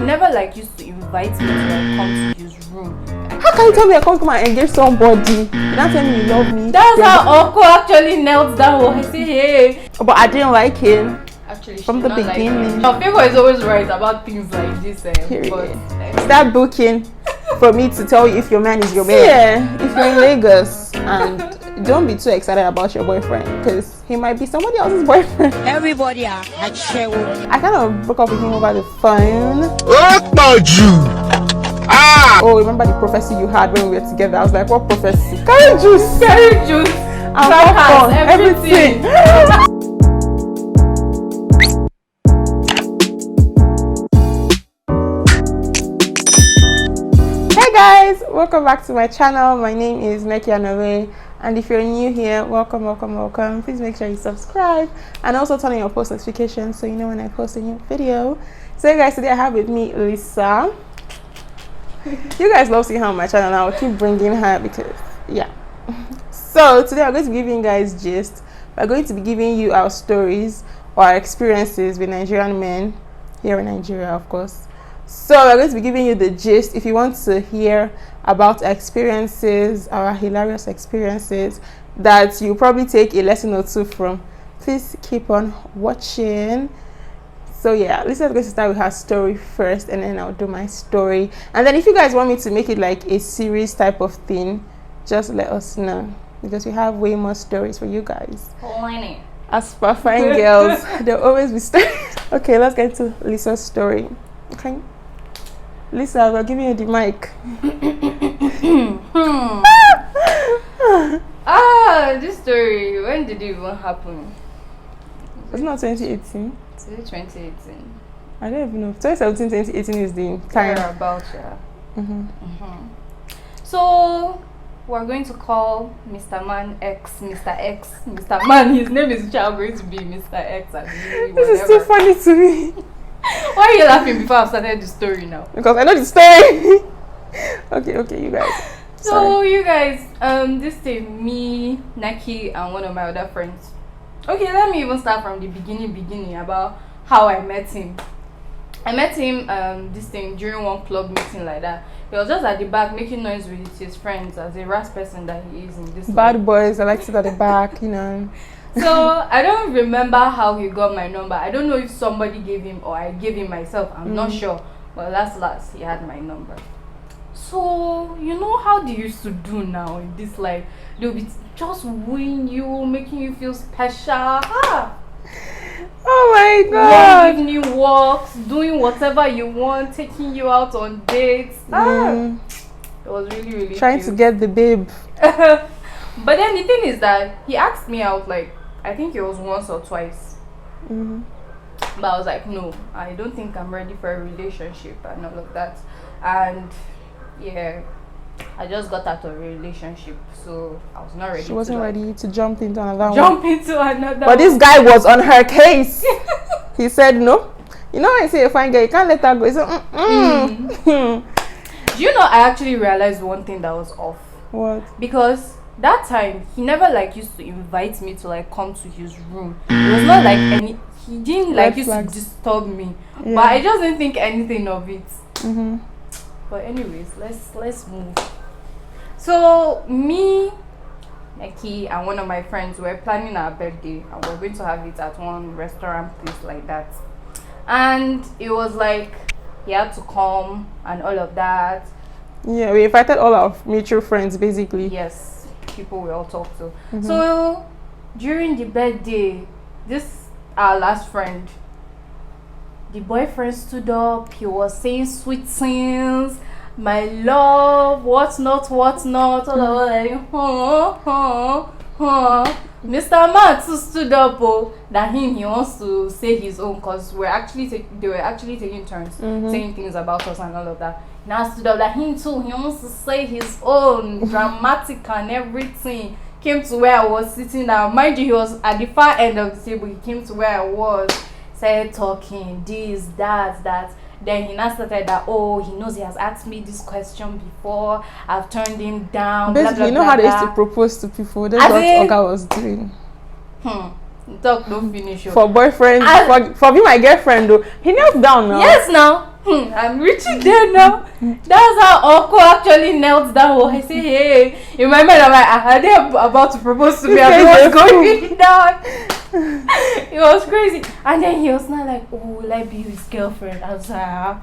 never like used to invite me to like come to his room. How can you tell me I come and engage somebody? You don't tell me you love me. That's how Uncle actually knelt down. I say, hey. But I didn't like him. Actually, from the beginning. Like Favour is always right about things like this. Start booking for me to tell you if your man is your man. Yeah, if you're in Lagos, and don't be too excited about your boyfriend because he might be somebody else's boyfriend. Everybody are at show. I kind of broke up with him over the phone. What about you? Oh, remember the prophecy you had when we were together? I was like, what prophecy? Carry juice, and popcorn, everything. Hey guys, welcome back to my channel. My name is Nekky Anolue, and if you're new here, welcome. Please make sure you subscribe and also turn on your post notifications so you know when I post a new video. So guys, today I have with me Lisa. You guys love seeing her on my channel, and I'll keep bringing her because yeah. So today I'm going to be giving you guys gist. We're going to be giving you our stories or our experiences with Nigerian men here in Nigeria, of course. So we're going to be giving you the gist. If you want to hear about experiences, our hilarious experiences that you probably take a lesson or two from, please keep on watching. So yeah, Lisa's going to start with her story first, and then I'll do my story. And then if you guys want me to make it like a series type of thing, just let us know, because we have way more stories for you guys. As for fine girls, there'll always be stories. Okay, let's get to Lisa's story. Okay, Lisa, I'll give you the mic. This story, when did it even happen? It's not 2018. It's 2018. I don't even know. 2017, 2018 is the time. Yeah, about So we're going to call Mr. Man X, Mr. X, Mr. Man. His name is going to be Mr. X. This is too funny to me. Why are you laughing before I've started the story now? Because I know the story. okay, you guys. So you guys, this thing, me, Nikki, and one of my other friends. Okay, let me even start from the beginning about how I met him. I met him this thing during one club meeting like that. He was just at the back making noise with his friends as a rash person that he is in this bad boys. I like to sit at the back, you know. So I don't remember how he got my number. I don't know if somebody gave him or I gave him myself. I'm not sure. But last he had my number. So you know how they used to do now in this life. They'll be just wooing you, making you feel special. Oh my god. Giving you walks, doing whatever you want, taking you out on dates. It was really trying cute. to get the babe. But then the thing is that he asked me out, like I think it was once or twice. But I was like, no, I don't think I'm ready for a relationship and all of that. And yeah, I just got out of a relationship, so I was not ready. She wasn't ready to jump into another one. But this guy was on her case. He said no. You know, I say a fine girl, you can't let her go. He said, Do you know, I actually realized one thing that was off. What? Because that time he never like used to invite me to like come to his room. It was not like he didn't like used to disturb me. Yeah. But I just didn't think anything of it. But anyways, let's move. So me, Nikki, and one of my friends were planning our birthday, and we're going to have it at one restaurant place like that. And it was like he had to come and all of that. Yeah, we invited all our mutual friends basically. Yes, people we all talk to. So during the birthday, this our last friend, the boyfriend stood up. He was saying sweet things, my love, what's not. All of like, Mr. Man too stood up. That he wants to say his own, because they were actually taking turns saying things about us and all of that. Now stood up that him too, he wants to say his own, dramatic and everything. Came to where I was sitting down. Mind you, he was at the far end of the table. He came to where I was, started talking, this, that. Then he now started that, he knows he has asked me this question before. I've turned him down. Basically, you know how they used to propose to people. That's what Oga was doing. Talk don't finish. For boyfriend, for being my girlfriend though. He knelt down now. Yes, now. I'm reaching there now. That's how Uncle actually knelt down. I say, hey, in my mind, I'm like, are they about to propose to me? I was going down. It was crazy. And then he was not like, oh, will I be his girlfriend? I was like,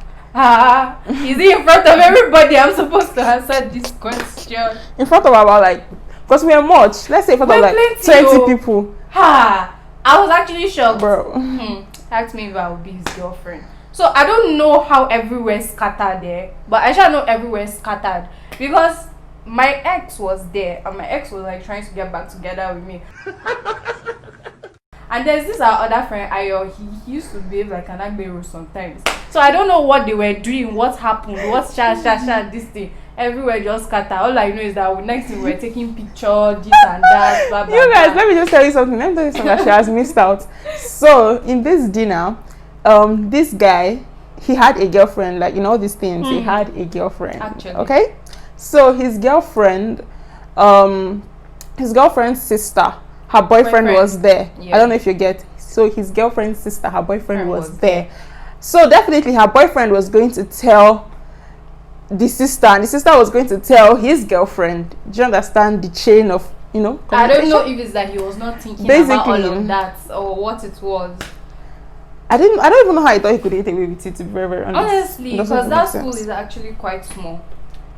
is he in front of everybody? I'm supposed to answer this question. In front of about like, because we are much. Let's say in front of like 20 people. I was actually shocked. Bro. Asked me if I would be his girlfriend. So I don't know how everywhere scattered there, but I shall know everywhere scattered because my ex was there and my ex was like trying to get back together with me. And there's this our other friend Ayo. He used to behave like an agbero sometimes. So I don't know what they were doing, what happened, what's this thing. Everywhere just scattered. All I know is that next thing we were taking pictures, this and that, blah blah. You guys, let me just tell you something. Let me tell you something that she has missed out. So in this dinner, this guy, he had a girlfriend. Like, you know, these things. He had a girlfriend. Actually. Okay. So his girlfriend's sister, her boyfriend was there. Yeah. I don't know if you get. So his girlfriend's sister, her boyfriend was there. So definitely her boyfriend was going to tell the sister, and the sister was going to tell his girlfriend. Do you understand the chain of, you know, I don't know if it's that he was not thinking about all of that or what it was. I don't even know how I thought he could get away with it, to be very, very honest. Honestly, because that school is actually quite small.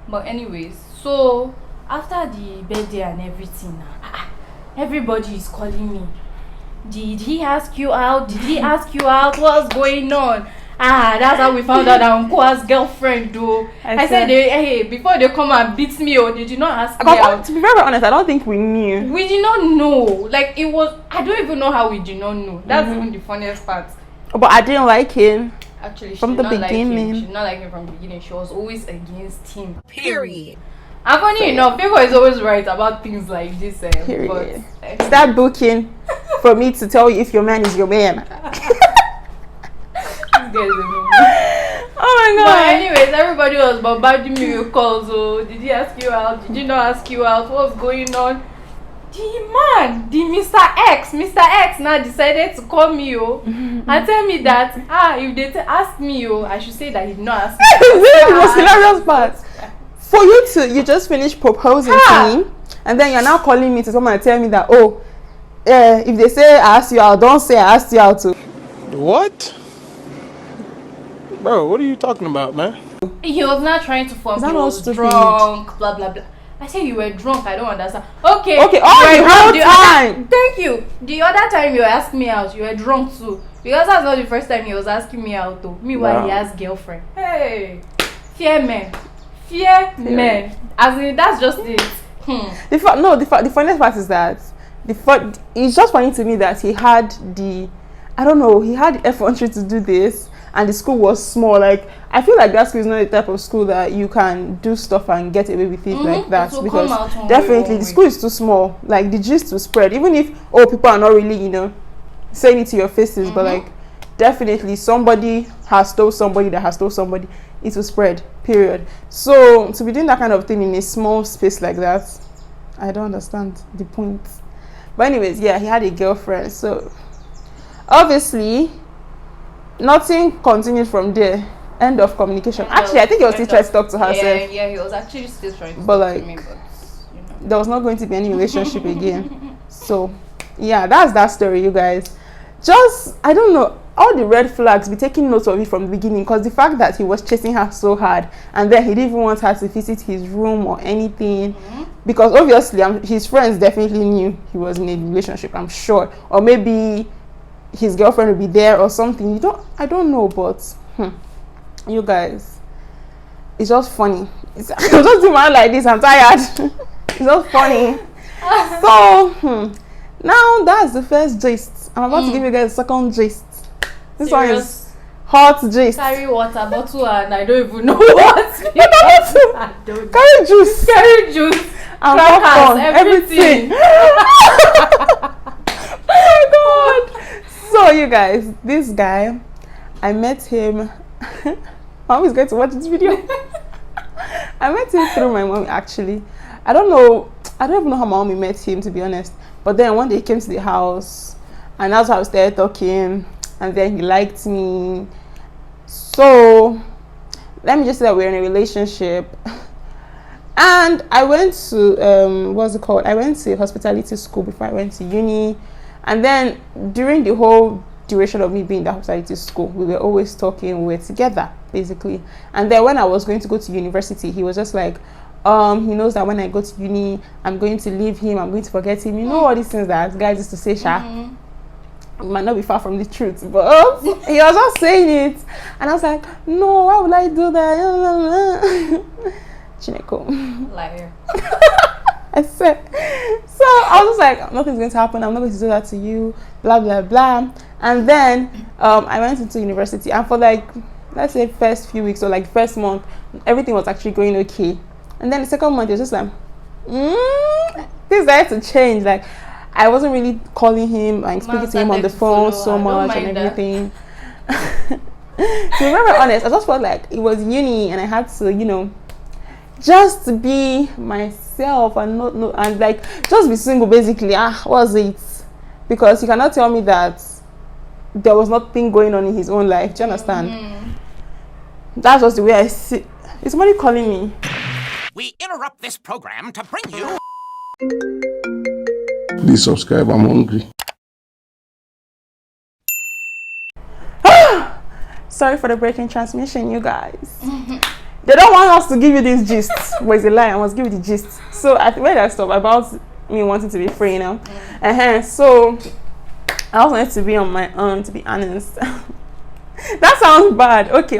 But anyways, so after the birthday and everything, everybody is calling me. Did he ask you out? Did he ask you out? What's going on? That's how we found out that Uncle has girlfriend though. I said, hey, before they come and beat me, or did you not ask me out? To be very honest, I don't think we knew. We did not know. Like, it was, I don't even know how we did not know. That's even the funniest part. But I didn't like him. Actually, from the beginning. She did not like him from the beginning. She was always against him. Period. And funny enough, people is always right about things like this. Period. But, start booking for me to tell you if your man is your man. Oh my god. But anyways, everybody was bombarding me with calls. Oh, did he ask you out? Did he not ask you out? What's going on? The Mr. X now decided to call me and tell me that if they ask me I should say that he did not ask me. This is the most hilarious part. For you just finished proposing to me, and then you're now calling me to come and tell me that if they say I asked you out, don't say I asked you out too. What? Bro, what are you talking about, man? He was not trying to form. He was drunk, blah blah blah. I said you were drunk. I don't understand. Okay. All the time. Thank you. The other time you asked me out, you were drunk too. Because that's not the first time he was asking me out though. Meanwhile, he has girlfriend. Hey, fear men. As in, that's just it. The funniest part is that it's just funny to me that he had the effrontery to do this. And the school was small. Like, I feel like that school is not the type of school that you can do stuff and get away with it like that, because definitely the school is too small. Like, the gist will spread, even if people are not really, you know, saying it to your faces, but like, definitely somebody has told somebody that has told somebody, it will spread, period. So to be doing that kind of thing in a small space like that, I don't understand the point. But anyways, yeah, he had a girlfriend, so obviously nothing continued from there. End of communication. Actually, I think he was still trying to talk to herself. Yeah, he was actually still trying to talk to me, but there was not going to be any relationship again. So yeah, that's that story, you guys. Just, I don't know, all the red flags, be taking notes of it from the beginning, because the fact that he was chasing her so hard and then he didn't even want her to visit his room or anything, because obviously his friends definitely knew he was in a relationship, I'm sure, or maybe his girlfriend will be there or something. I don't know, but you guys, it's just funny. I'm just doing my like this, I'm tired. It's just funny. So now that's the first gist. I'm about to give you guys the second gist. This one is hot gist. Carry water bottle and I don't even know what. I don't know. Carry juice. Carry juice. And popcorn, everything. Oh my god. So you guys, this guy, I met him. Mom is going to watch this video. I met him through my mom, actually. I don't even know how my mommy met him, to be honest. But then one day he came to the house, and that's how I started talking, and then he liked me. So let me just say that we're in a relationship. And I went to what's it called? I went to hospitality school before I went to uni. And then during the whole duration of me being in the hospitality school, we were always talking, we were together basically. And then when I was going to go to university, he was just like, he knows that when I go to uni, I'm going to leave him, I'm going to forget him. You know all these things that guys used to say, Sha. It might not be far from the truth, but he was just saying it. And I was like, no, why would I do that? Chinekwu. Liar. I said, so I was just like, nothing's going to happen, I'm not going to do that to you, blah blah blah. And then I went into university, and for like, let's say first few weeks or like first month, everything was actually going okay. And then the second month it was just like things started to change. Like I wasn't really calling him and speaking to him on the phone so much and everything. To be very honest, I just felt like it was uni and I had to, you know, just be myself and not and like just be single basically. What was it? Because you cannot tell me that there was nothing going on in his own life. Do you understand? That's just the way I see. Is somebody calling me? We interrupt this program to bring you. Please subscribe, I'm hungry. Sorry for the breaking transmission, you guys. They don't want us to give you this gist. But it's a lie, I must give you the gist. So where did I stop? About me wanting to be free, you know? So I also wanted to be on my own, to be honest. That sounds bad. Okay.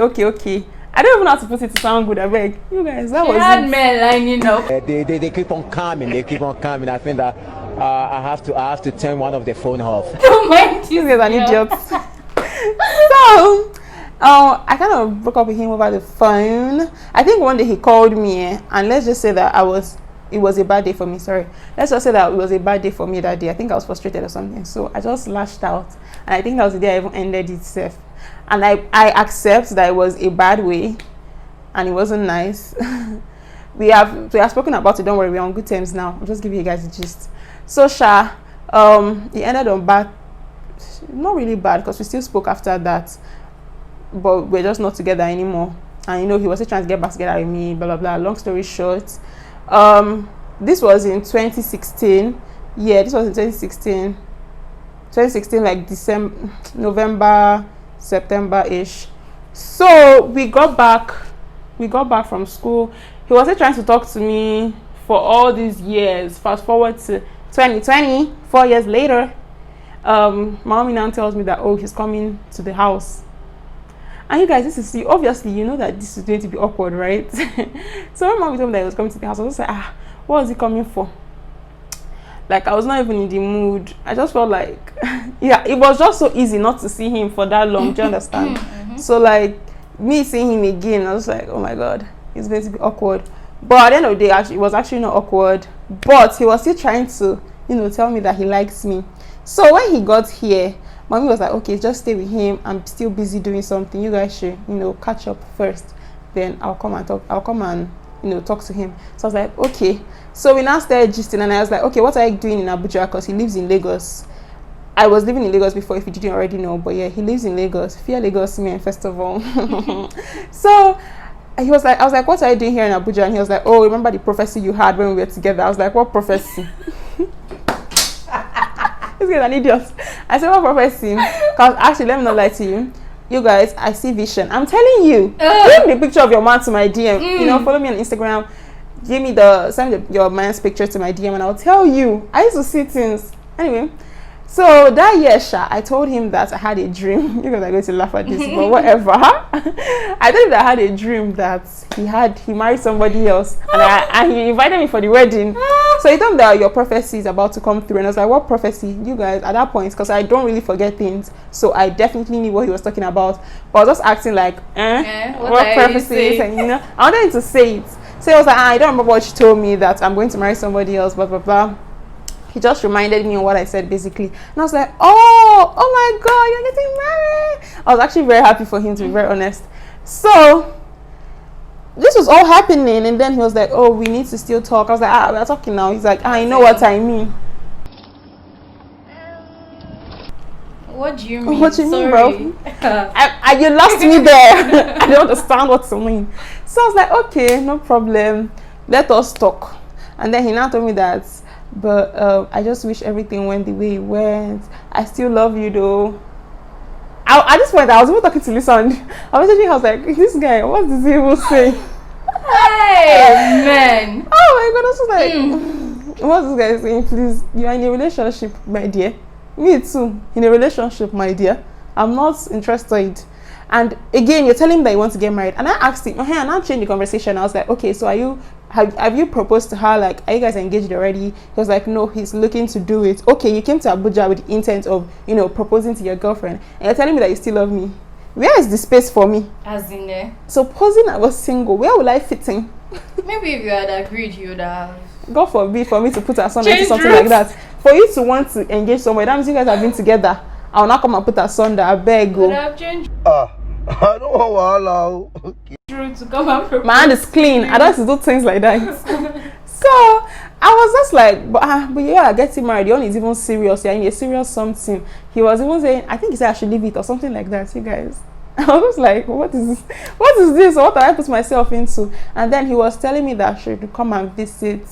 I don't even know how to put it to sound good. I beg you guys. That was had men lining up. They keep on coming. They keep on coming. I think that I have to turn one of the phone off. Don't mind you. These guys are idiots. So I kind of broke up with him over the phone. I think one day he called me, and let's just say that it was a bad day for me. Sorry. Let's just say that it was a bad day for me that day. I think I was frustrated or something. So I just lashed out, and I think that was the day I even ended itself. And I accept that it was a bad way and it wasn't nice. we have spoken about it. Don't worry, we're on good terms now. I'll just give you guys the gist. So Sha, it ended on bad, not really bad because we still spoke after that, but we're just not together anymore. And you know, he was still trying to get back together with me, blah blah blah. Long story short, this was in 2016. Yeah, this was in 2016. 2016, like December, November, September-ish. So we got back from school. He was trying to talk to me for all these years. Fast forward to 2020, 4 years later, mommy now tells me that, oh, he's coming to the house. And you guys, obviously you know that this is going to be awkward, right? So when mommy told me that he was coming to the house, I was like, what was he coming for? Like, I was not even in the mood. I just felt like, yeah, it was just so easy not to see him for that long. Do you understand? So, like, me seeing him again, I was like, oh my God, it's going to be awkward. But at the end of the day, it was actually not awkward. But he was still trying to, you know, tell me that he likes me. So when he got here, mommy was like, okay, just stay with him. I'm still busy doing something. You guys should, you know, catch up first. Then I'll come and talk. I'll come and, you know, talk to him. So I was like, okay. So we now started gisting, and I was like, okay, what are you doing in Abuja? Because he lives in Lagos. I was living in Lagos before, if you didn't already know, but yeah, he lives in Lagos. Fear Lagos, man, first of all. So I was like, what are you doing here in Abuja? And he was like, oh, remember the prophecy you had when we were together? I was like, what prophecy? This guy's an idiot. I said, what prophecy? Because actually, let me not lie to you. You guys, I see vision. I'm telling you. Bring the picture of your man to my DM. You know, follow me on Instagram. Send your man's picture to my DM, and I'll tell you. I used to see things. Anyway, so that year, Sha, I told him that I had a dream. You guys are going to laugh at this, but whatever. I told him that I had a dream that he married somebody else, and he invited me for the wedding. So he told me that your prophecy is about to come through, and I was like, what prophecy? You guys, at that point, because I don't really forget things, so I definitely knew what he was talking about. But I was just acting like, what prophecy is? And you know, I wanted him to say it. So he was like, I don't remember what you told me, that I'm going to marry somebody else, blah blah blah. He just reminded me of what I said basically, and I was like, oh my God, you're getting married. I was actually very happy for him, to be very honest. So this was all happening, and then he was like, oh, we need to still talk. I was like, we're talking now. He's like, I know what I mean. What do you mean? What do you mean, bro? You lost me there. I don't understand what you mean. So I was like, okay, no problem. Let us talk. And then he now told me that, but I just wish everything went the way it went. I still love you though. At this point, I was even talking to Lisan. I was like, this guy, what does he even say? Hey, man. Oh my God, I was like, what's this guy saying? Please, you are in a relationship, my dear. Me too, in a relationship, my dear. I'm not interested. And again, you're telling him that you want to get married. And I asked him, and I changed the conversation. I was like, okay, so have you proposed to her? Like, are you guys engaged already? He was like, no, he's looking to do it. Okay, you came to Abuja with the intent of, proposing to your girlfriend. And you're telling me that you still love me. Where is the space for me? As in there. Supposing I was single, where will I fit in? Maybe if you had agreed, you would have. God forbid for me to put our son into something like that. For you to want to engage somewhere, that means you guys have been together. I will not come and put our son there. I beg. Would have changed. I don't want to okay. To come and propose. My hand is clean. I don't have to do things like that. So I was just like, but you are getting married. Your own is even serious. You're in a serious something. He was even saying, I think he said I should leave it or something like that. You guys. I was like, what is this? What is this? What did I put myself into? And then he was telling me that I should come and visit.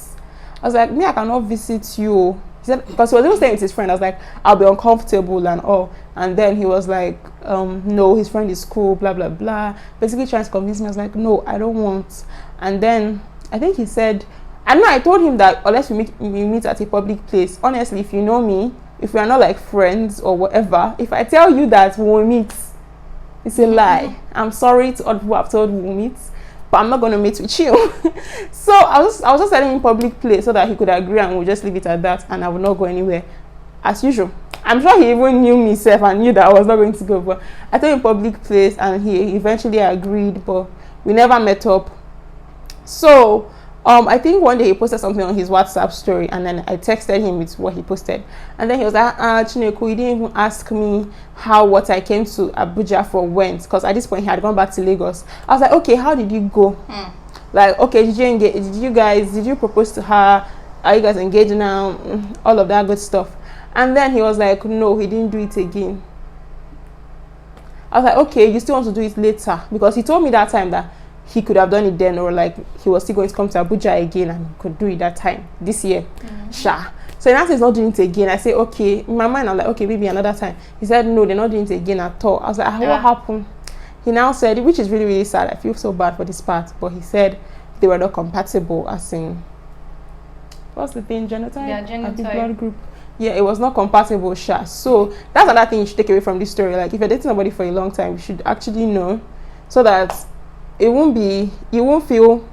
I was like, me, I cannot visit you. He said, because he was even staying with his friend. I was like, I'll be uncomfortable and all. And then he was like, no, his friend is cool, blah, blah, blah. Basically trying to convince me. I was like, no, I don't want. And then I think he said, I told him that unless we meet at a public place. Honestly, if you know me, if we are not like friends or whatever, if I tell you that we will meet, it's a lie. I'm sorry to all people I've told we will meet, but I'm not going to meet with you. So I was just telling him public place so that he could agree and we'll just leave it at that and I would not go anywhere as usual. I'm sure he even knew myself and knew that I was not going to go, but I told him public place and he eventually agreed, but we never met up. So I think one day he posted something on his WhatsApp story and then I texted him with what he posted. And then he was like, Chinekwu, you didn't even ask me what I came to Abuja for went. Because at this point he had gone back to Lagos. I was like, okay, how did you go? Like, okay, did you propose to her? Are you guys engaged now? All of that good stuff. And then he was like, no, he didn't do it again. I was like, okay, you still want to do it later? Because he told me that time that he could have done it then, or like he was still going to come to Abuja again and could do it that time this year. Sure. So now he's not doing it again. I say, okay. In my mind, I'm like, okay, maybe another time. He said, no, they're not doing it again at all. I was like, what happened? He now said, which is really, really sad. I feel so bad for this part. But he said they were not compatible, as in, what's the thing? Genotype? Yeah, genotype. Blood group. Yeah, it was not compatible, sure. So that's another thing you should take away from this story. Like, if you're dating somebody for a long time, you should actually know so that you won't feel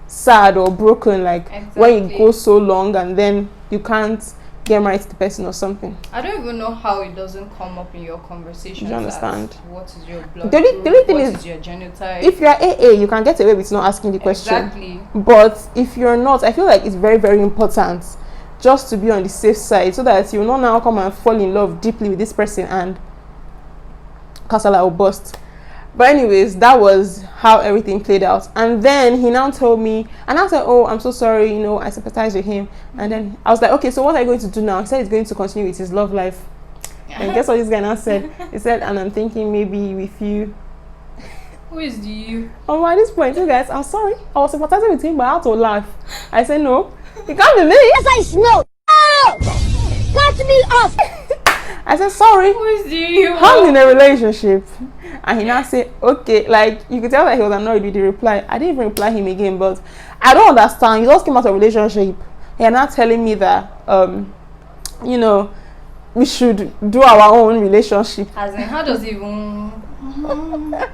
sad or broken like when you go so long and then you can't get married to the person or something. I don't even know how it doesn't come up in your conversation. Do you understand? What is your blood the only thing is your genotype? If you're AA, you can get away with not asking the question. Exactly. But if you're not, I feel like it's very, very important just to be on the safe side so that you will not now come and fall in love deeply with this person and casala will burst. But anyways, that was how everything played out. And then he now told me, and I said, oh, I'm so sorry, I sympathize with him. And then I was like, okay, so what are you going to do now? He said he's going to continue with his love life. And guess what this guy now said? He said, and I'm thinking maybe with you. Who is the you? Oh, at this point, you guys, I'm sorry. I was sympathizing with him, but I had to laugh. I said, no, it can't be me. Yes, I snow. Oh! Cut me off. I said, sorry. Who is the you? I'm in a relationship. And he now said, okay, like, you could tell that he was annoyed with the reply. I didn't even reply him again, but I don't understand. You just came out of a relationship. You're not telling me that, we should do our own relationship. As in, how does it even... I'm not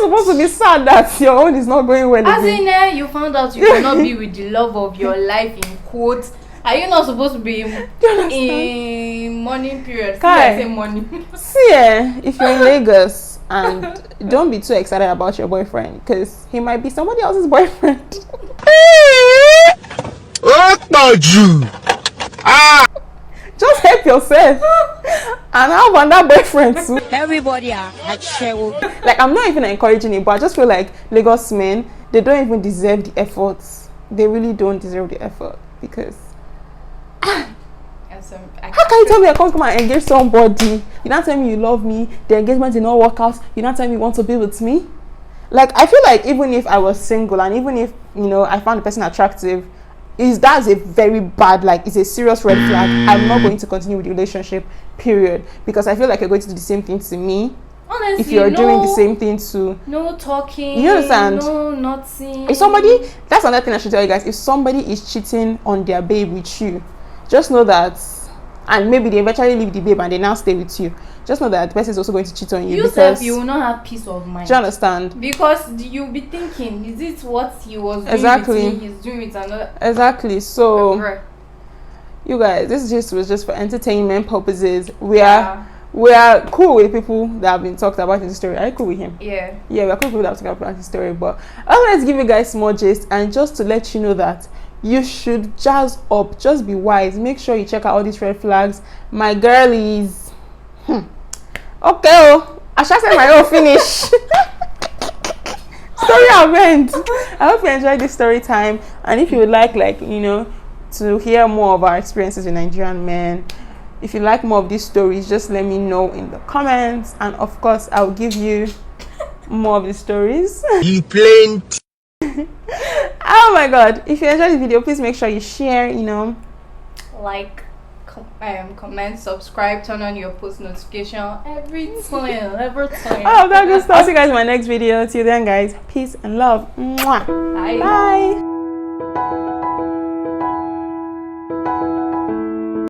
supposed to be sad that your own is not going well As again. in, you found out you cannot be with the love of your life, in quotes. Are you not supposed to be in morning period? I say morning. See, if you're in Lagos and don't be too excited about your boyfriend because he might be somebody else's boyfriend. What about you? Just help yourself and have another boyfriend too. Everybody are Hachewo. Like, I'm not even encouraging it, but I just feel like Lagos men, they don't even deserve the efforts. They really don't deserve the effort because How can you tell me I can't come and engage somebody? You not tell me you love me, the engagement did not work out, you not tell me you want to be with me? Like, I feel like even if I was single and even if, you know, I found the person attractive, that's a very bad, like, it's a serious red flag. I'm not going to continue with the relationship, period. Because I feel like you're going to do the same thing to me. Honestly, if you're doing the same thing to... No talking. You understand? No nothing. If somebody... That's another thing I should tell you guys. If somebody is cheating on their babe with you, just know that... And maybe they eventually leave the babe and they now stay with you. Just know that the person is also going to cheat on you. Yourself, you will not have peace of mind. Do you understand? Because you'll be thinking, is it what he was doing exactly. with me? He's doing with another. Exactly. So, you guys, this was just for entertainment purposes. We are cool with people that have been talked about in the story. Are you cool with him? Yeah. Yeah, we are cool with people that have talked about the story. But I wanted to give you guys small gist and just to let you know that you should jazz up. Just be wise. Make sure you check out all these red flags. My girlies. Okay, I shall say my own finish. Story event. I hope you enjoyed this story time. And if you would like, you know, to hear more of our experiences with Nigerian men, if you like more of these stories, just let me know in the comments. And of course, I'll give you more of the stories. You plain. Oh my god, if you enjoyed the video, please make sure you share, you know, like, comment, subscribe, turn on your post notification every time. Oh, that good stuff. See you guys in my next video. Till then, guys, peace and love. Mwah. Bye. Bye.